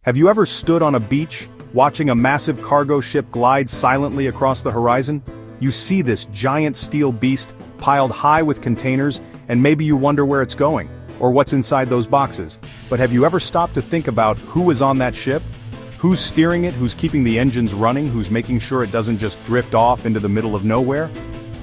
Have you ever stood on a beach, watching a massive cargo ship glide silently across the horizon? You see this giant steel beast, piled high with containers, and maybe you wonder where it's going, or what's inside those boxes. But have you ever stopped to think about who is on that ship? Who's steering it, who's keeping the engines running, who's making sure it doesn't just drift off into the middle of nowhere?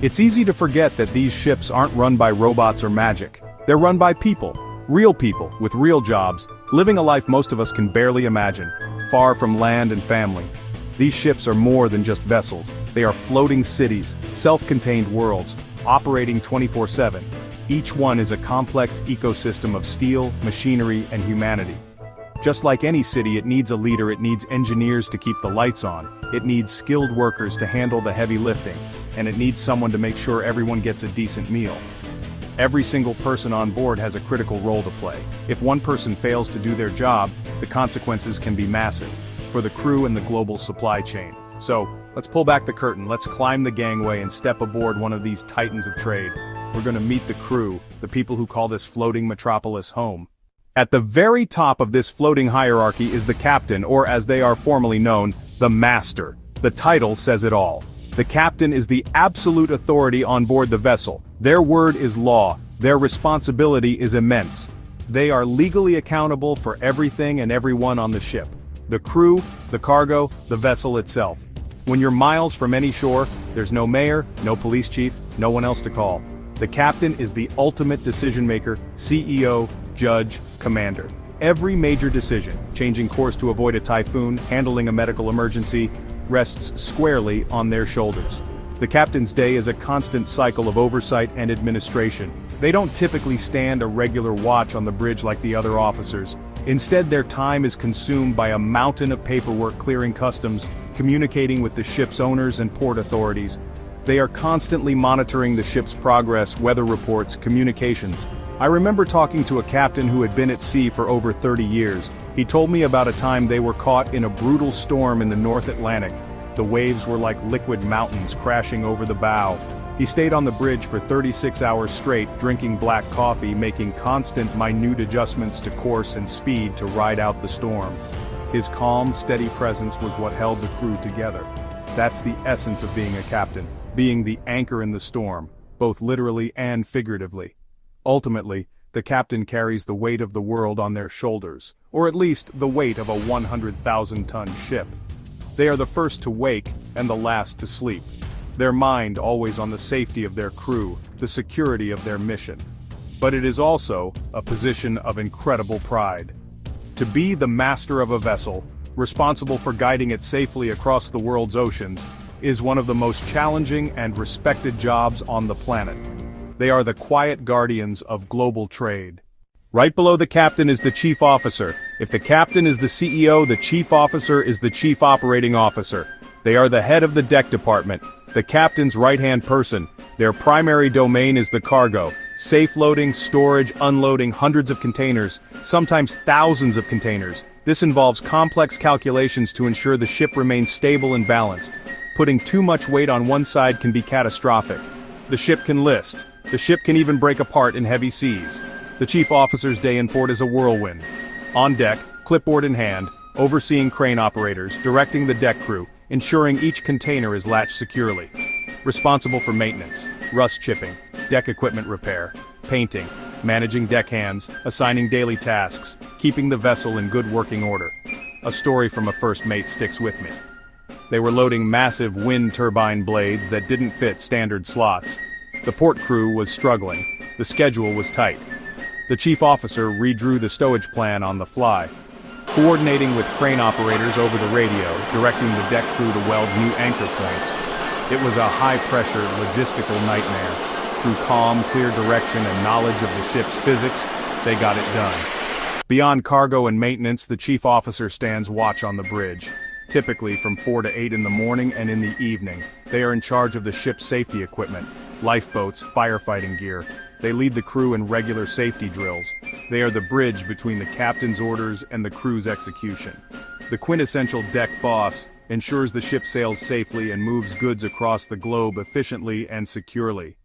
It's easy to forget that these ships aren't run by robots or magic. They're run by people, with real jobs, living a life most of us can barely imagine, far from land and family. These ships are more than just vessels. They are floating cities, self-contained worlds, operating 24/7. Each one is a complex ecosystem of steel, machinery, and humanity. Just like any city, it needs a leader, it needs engineers to keep the lights on, it needs skilled workers to handle the heavy lifting, and it needs someone to make sure everyone gets a decent meal. Every single person on board has a critical role to play. If one person fails to do their job, the consequences can be massive, for the crew and the global supply chain. So, let's pull back the curtain, let's climb the gangway and step aboard one of these titans of trade. We're gonna meet the crew, the people who call this floating metropolis home. At the very top of this floating hierarchy is the captain, or as they are formally known, the master. The title says it all. The captain is the absolute authority on board the vessel. Their word is law. Their responsibility is immense. They are legally accountable for everything and everyone on the ship. The crew, the cargo, the vessel itself. When you're miles from any shore, there's no mayor, no police chief, no one else to call. The captain is the ultimate decision maker, CEO, judge, commander. Every major decision, changing course to avoid a typhoon, handling a medical emergency, rests squarely on their shoulders. The captain's day is a constant cycle of oversight and administration. They don't typically stand a regular watch on the bridge like the other officers. Instead, their time is consumed by a mountain of paperwork clearing customs, communicating with the ship's owners and port authorities. They are constantly monitoring the ship's progress, weather reports, communications. I remember talking to a captain who had been at sea for over 30 years. He told me about a time they were caught in a brutal storm in the North Atlantic. The waves were like liquid mountains crashing over the bow. He stayed on the bridge for 36 hours straight, drinking black coffee, making constant, minute adjustments to course and speed to ride out the storm. His calm, steady presence was what held the crew together. That's the essence of being a captain, being the anchor in the storm, both literally and figuratively. Ultimately, the captain carries the weight of the world on their shoulders, or at least the weight of a 100,000-ton ship. They are the first to wake and the last to sleep. Their mind always on the safety of their crew, the security of their mission. But it is also a position of incredible pride. To be the master of a vessel, responsible for guiding it safely across the world's oceans, is one of the most challenging and respected jobs on the planet. They are the quiet guardians of global trade. Right below the captain is the chief officer. If the captain is the CEO, the chief officer is the chief operating officer. They are the head of the deck department, the captain's right-hand person. Their primary domain is the cargo, safe loading, storage, unloading hundreds of containers, sometimes thousands of containers. This involves complex calculations to ensure the ship remains stable and balanced. Putting too much weight on one side can be catastrophic. The ship can list. The ship can even break apart in heavy seas. The chief officer's day in port is a whirlwind. On deck, clipboard in hand, overseeing crane operators, directing the deck crew, ensuring each container is latched securely. Responsible for maintenance, rust chipping, deck equipment repair, painting, managing deckhands, assigning daily tasks, keeping the vessel in good working order. A story from a first mate sticks with me. They were loading massive wind turbine blades that didn't fit standard slots. The port crew was struggling. The schedule was tight. The chief officer redrew the stowage plan on the fly, coordinating with crane operators over the radio, directing the deck crew to weld new anchor points. It was a high-pressure, logistical nightmare. Through calm, clear direction and knowledge of the ship's physics, they got it done. Beyond cargo and maintenance, the chief officer stands watch on the bridge. Typically from 4 to 8 in the morning and in the evening. They are in charge of the ship's safety equipment, lifeboats, firefighting gear. They lead the crew in regular safety drills. They are the bridge between the captain's orders and the crew's execution. The quintessential deck boss ensures the ship sails safely and moves goods across the globe efficiently and securely.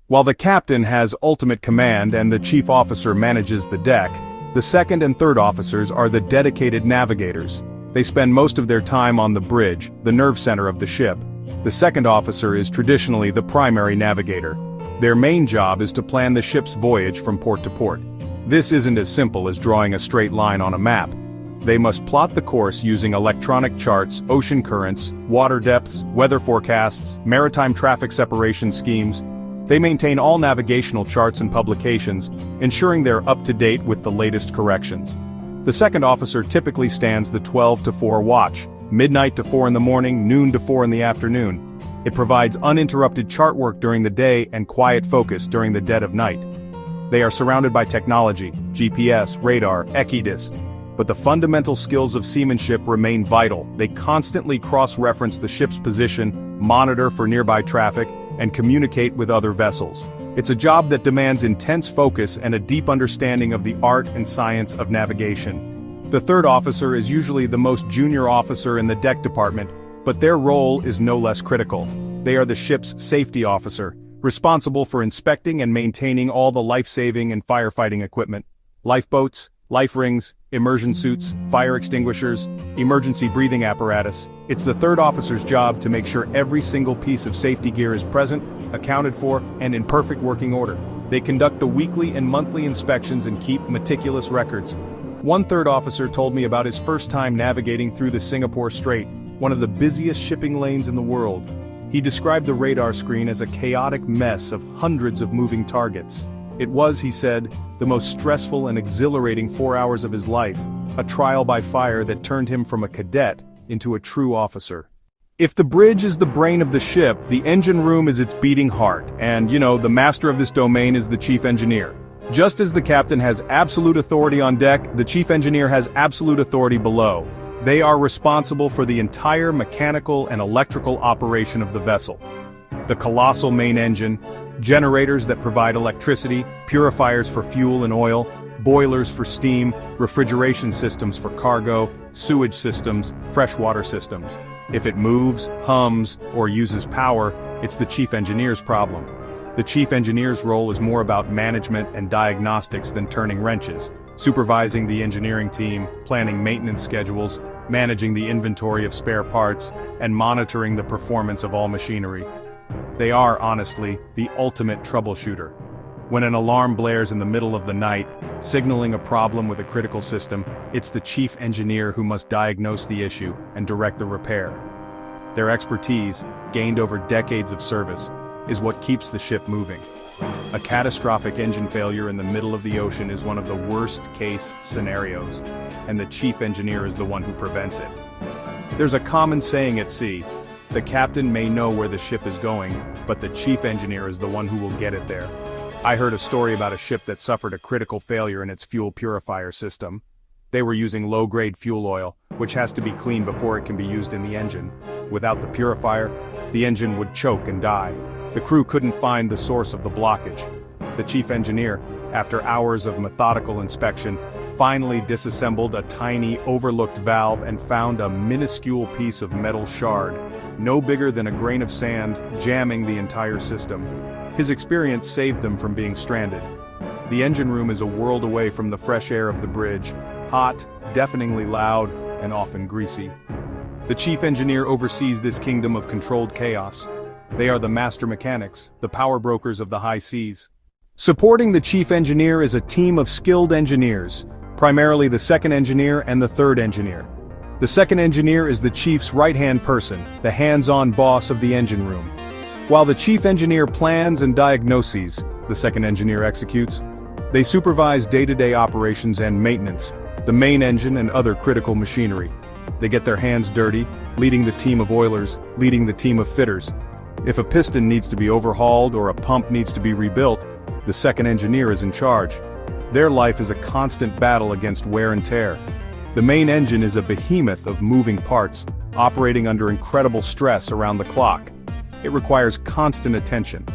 While the captain has ultimate command and the chief officer manages the deck, The second and third officers are the dedicated navigators. They spend most of their time on the bridge, the nerve center of the ship. The second officer is traditionally the primary navigator. Their main job is to plan the ship's voyage from port to port. This isn't as simple as drawing a straight line on a map. They must plot the course using electronic charts, ocean currents, water depths, weather forecasts, maritime traffic separation schemes. They maintain all navigational charts and publications, ensuring they're up to date with the latest corrections. The second officer typically stands the 12 to 4 watch, midnight to 4 in the morning, noon to 4 in the afternoon. It provides uninterrupted chart work during the day and quiet focus during the dead of night. They are surrounded by technology, GPS, radar, ECDIS, but the fundamental skills of seamanship remain vital. They constantly cross-reference the ship's position, monitor for nearby traffic, and communicate with other vessels. It's a job that demands intense focus and a deep understanding of the art and science of navigation. The third officer is usually the most junior officer in the deck department, but their role is no less critical. They are the ship's safety officer, responsible for inspecting and maintaining all the life-saving and firefighting equipment. Lifeboats, life rings, immersion suits, fire extinguishers, emergency breathing apparatus. It's the third officer's job to make sure every single piece of safety gear is present, accounted for, and in perfect working order. They conduct the weekly and monthly inspections and keep meticulous records. One third officer told me about his first time navigating through the Singapore Strait, one of the busiest shipping lanes in the world. He described the radar screen as a chaotic mess of hundreds of moving targets. It was, he said, the most stressful and exhilarating 4 hours of his life, a trial by fire that turned him from a cadet into a true officer. If the bridge is the brain of the ship, the engine room is its beating heart, and, the master of this domain is the chief engineer. Just as the captain has absolute authority on deck, the chief engineer has absolute authority below. They are responsible for the entire mechanical and electrical operation of the vessel. The colossal main engine, generators that provide electricity, purifiers for fuel and oil, boilers for steam, refrigeration systems for cargo, sewage systems, freshwater systems. If it moves, hums, or uses power, it's the chief engineer's problem. The chief engineer's role is more about management and diagnostics than turning wrenches, supervising the engineering team, planning maintenance schedules, managing the inventory of spare parts, and monitoring the performance of all machinery. They are, honestly, the ultimate troubleshooter. When an alarm blares in the middle of the night, signaling a problem with a critical system, it's the chief engineer who must diagnose the issue and direct the repair. Their expertise, gained over decades of service, is what keeps the ship moving. A catastrophic engine failure in the middle of the ocean is one of the worst-case scenarios, and the chief engineer is the one who prevents it. There's a common saying at sea: the captain may know where the ship is going, but the chief engineer is the one who will get it there. I heard a story about a ship that suffered a critical failure in its fuel purifier system. They were using low-grade fuel oil, which has to be cleaned before it can be used in the engine. Without the purifier, the engine would choke and die. The crew couldn't find the source of the blockage. The chief engineer, after hours of methodical inspection, finally disassembled a tiny, overlooked valve and found a minuscule piece of metal shard, no bigger than a grain of sand, jamming the entire system. His experience saved them from being stranded. The engine room is a world away from the fresh air of the bridge, hot, deafeningly loud, and often greasy. The chief engineer oversees this kingdom of controlled chaos. They are the master mechanics, the power brokers of the high seas. Supporting the chief engineer is a team of skilled engineers, primarily the second engineer and the third engineer. The second engineer is the chief's right-hand person, the hands-on boss of the engine room. While the chief engineer plans and diagnoses, the second engineer executes. They supervise day-to-day operations and maintenance, the main engine and other critical machinery. They get their hands dirty, leading the team of oilers, leading the team of fitters. If a piston needs to be overhauled or a pump needs to be rebuilt, the second engineer is in charge. Their life is a constant battle against wear and tear. The main engine is a behemoth of moving parts, operating under incredible stress around the clock. It requires constant attention.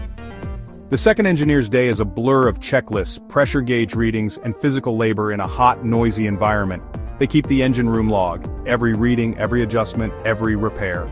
The second engineer's day is a blur of checklists, pressure gauge readings, and physical labor in a hot, noisy environment. They keep the engine room log, every reading, every adjustment, every repair.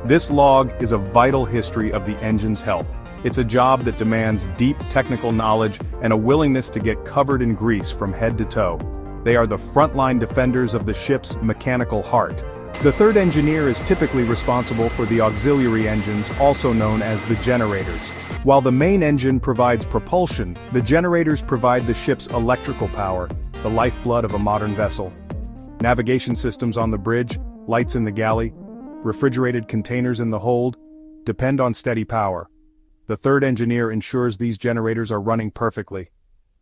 This log is a vital history of the engine's health. It's a job that demands deep technical knowledge and a willingness to get covered in grease from head to toe. They are the frontline defenders of the ship's mechanical heart. The third engineer is typically responsible for the auxiliary engines, also known as the generators. While the main engine provides propulsion, the generators provide the ship's electrical power, the lifeblood of a modern vessel. Navigation systems on the bridge, lights in the galley, refrigerated containers in the hold, depend on steady power. The third engineer ensures these generators are running perfectly.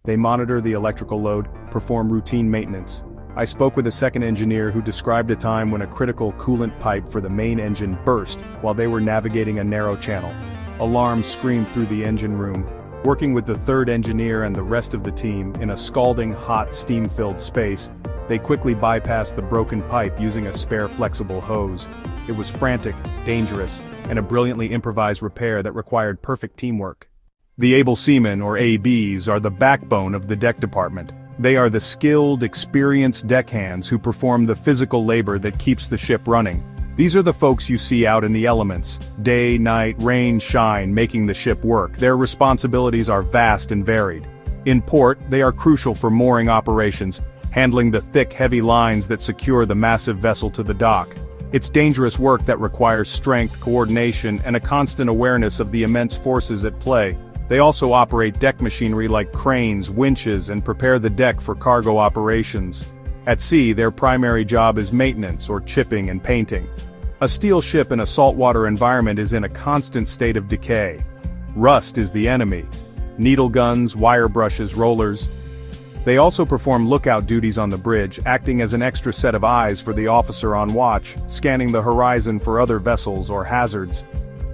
They monitor the electrical load, perform routine maintenance. I spoke with a second engineer who described a time when a critical coolant pipe for the main engine burst while they were navigating a narrow channel. Alarms screamed through the engine room. Working with the third engineer and the rest of the team in a scalding hot steam-filled space, they quickly bypassed the broken pipe using a spare flexible hose. It was frantic, dangerous, and a brilliantly improvised repair that required perfect teamwork. The able seamen, or ABs, are the backbone of the deck department. They are the skilled, experienced deckhands who perform the physical labor that keeps the ship running. These are the folks you see out in the elements, day, night, rain, shine, making the ship work. Their responsibilities are vast and varied. In port, they are crucial for mooring operations, handling the thick, heavy lines that secure the massive vessel to the dock. It's dangerous work that requires strength, coordination, and a constant awareness of the immense forces at play. They also operate deck machinery like cranes, winches, and prepare the deck for cargo operations. At sea, their primary job is maintenance or chipping and painting. A steel ship in a saltwater environment is in a constant state of decay. Rust is the enemy. Needle guns, wire brushes, rollers. They also perform lookout duties on the bridge, acting as an extra set of eyes for the officer on watch, scanning the horizon for other vessels or hazards.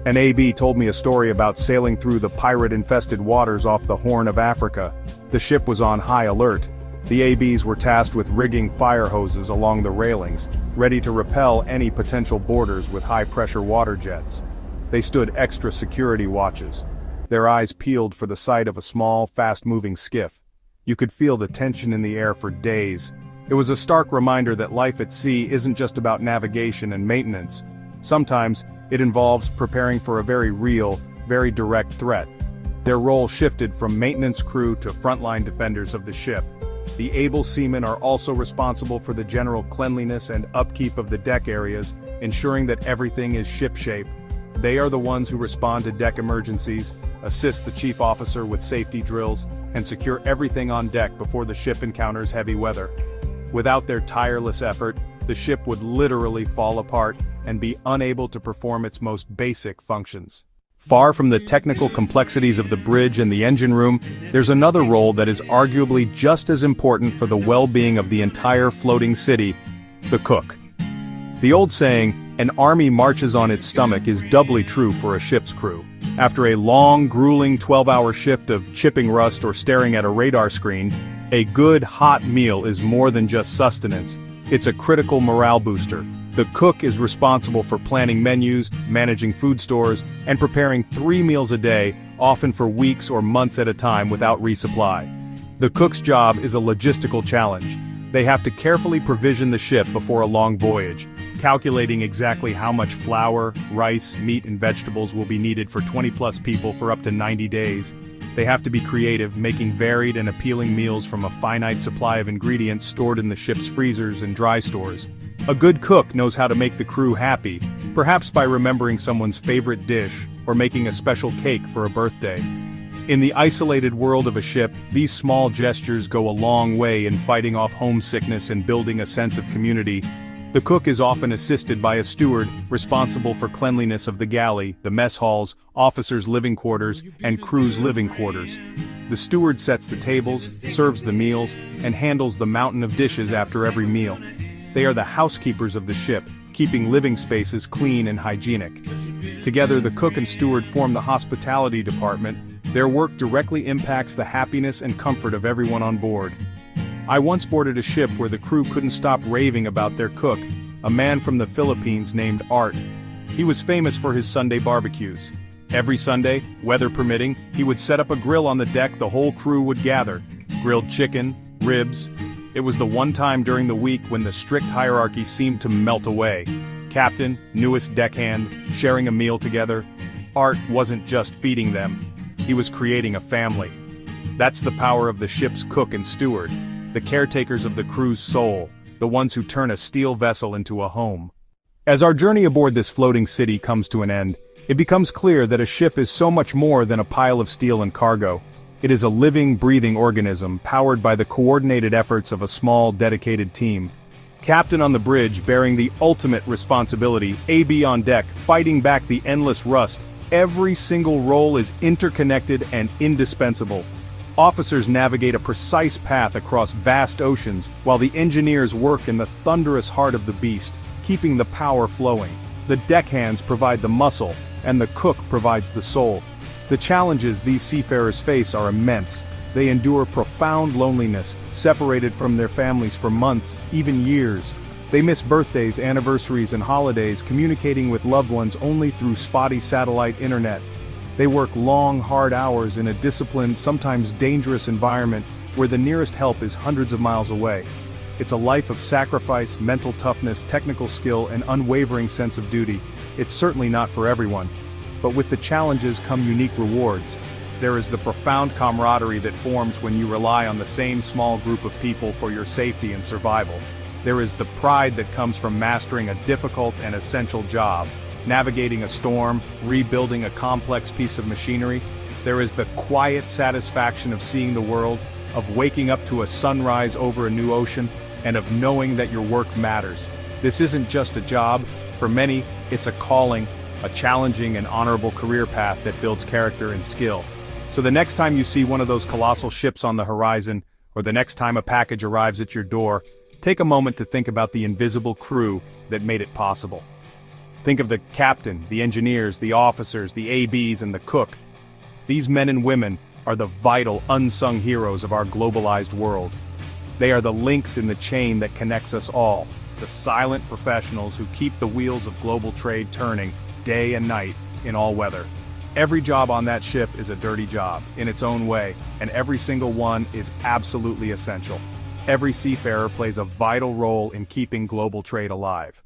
An AB told me a story about sailing through the pirate-infested waters off the Horn of Africa. The ship was on high alert. The ABs were tasked with rigging fire hoses along the railings, ready to repel any potential boarders with high-pressure water jets. They stood extra security watches, their eyes peeled for the sight of a small, fast-moving skiff. You could feel the tension in the air for days. It was a stark reminder that life at sea isn't just about navigation and maintenance. Sometimes, it involves preparing for a very real, very direct threat. Their role shifted from maintenance crew to frontline defenders of the ship. The able seamen are also responsible for the general cleanliness and upkeep of the deck areas, ensuring that everything is shipshape. They are the ones who respond to deck emergencies, assist the chief officer with safety drills, and secure everything on deck before the ship encounters heavy weather. Without their tireless effort, the ship would literally fall apart and be unable to perform its most basic functions. Far from the technical complexities of the bridge and the engine room, there's another role that is arguably just as important for the well-being of the entire floating city: the cook. The old saying, "An army marches on its stomach," is doubly true for a ship's crew. After a long, grueling 12-hour shift of chipping rust or staring at a radar screen, a good, hot meal is more than just sustenance. It's a critical morale booster. The cook is responsible for planning menus, managing food stores, and preparing 3 meals a day, often for weeks or months at a time without resupply. The cook's job is a logistical challenge. They have to carefully provision the ship before a long voyage, calculating exactly how much flour, rice, meat, and vegetables will be needed for 20+ people for up to 90 days. They have to be creative, making varied and appealing meals from a finite supply of ingredients stored in the ship's freezers and dry stores. A good cook knows how to make the crew happy, perhaps by remembering someone's favorite dish, or making a special cake for a birthday. In the isolated world of a ship, these small gestures go a long way in fighting off homesickness and building a sense of community. The cook is often assisted by a steward, responsible for cleanliness of the galley, the mess halls, officers' living quarters, and crew's living quarters. The steward sets the tables, serves the meals, and handles the mountain of dishes after every meal. They are the housekeepers of the ship, keeping living spaces clean and hygienic. Together, the cook and steward form the hospitality department. Their work directly impacts the happiness and comfort of everyone on board. I once boarded a ship where the crew couldn't stop raving about their cook, a man from the Philippines named Art. He was famous for his Sunday barbecues. Every Sunday, weather permitting, he would set up a grill on the deck. The whole crew would gather. Grilled chicken, ribs. It was the one time during the week when the strict hierarchy seemed to melt away. Captain, newest deckhand, sharing a meal together. Art wasn't just feeding them. He was creating a family. That's the power of the ship's cook and steward. the caretakers of the crew's soul, the ones who turn a steel vessel into a home. As our journey aboard this floating city comes to an end, it becomes clear that a ship is so much more than a pile of steel and cargo. It is a living, breathing organism powered by the coordinated efforts of a small, dedicated team. Captain on the bridge bearing the ultimate responsibility, AB on deck fighting back the endless rust. Every single role is interconnected and indispensable. Officers navigate a precise path across vast oceans, while the engineers work in the thunderous heart of the beast, keeping the power flowing. The deckhands provide the muscle, and the cook provides the soul. The challenges these seafarers face are immense. They endure profound loneliness, separated from their families for months, even years. They miss birthdays, anniversaries, and holidays, communicating with loved ones only through spotty satellite internet. They work long, hard hours in a disciplined, sometimes dangerous environment where the nearest help is hundreds of miles away. It's a life of sacrifice, mental toughness, technical skill, and unwavering sense of duty. It's certainly not for everyone. But with the challenges come unique rewards. There is the profound camaraderie that forms when you rely on the same small group of people for your safety and survival. There is the pride that comes from mastering a difficult and essential job, navigating a storm, rebuilding a complex piece of machinery. There is the quiet satisfaction of seeing the world, of waking up to a sunrise over a new ocean, and of knowing that your work matters. This isn't just a job. For many, it's a calling, a challenging and honorable career path that builds character and skill. So the next time you see one of those colossal ships on the horizon, or the next time a package arrives at your door, take a moment to think about the invisible crew that made it possible. Think of the captain, the engineers, the officers, the ABs, and the cook. These men and women are the vital, unsung heroes of our globalized world. They are the links in the chain that connects us all, the silent professionals who keep the wheels of global trade turning day and night in all weather. Every job on that ship is a dirty job, in its own way, and every single one is absolutely essential. Every seafarer plays a vital role in keeping global trade alive.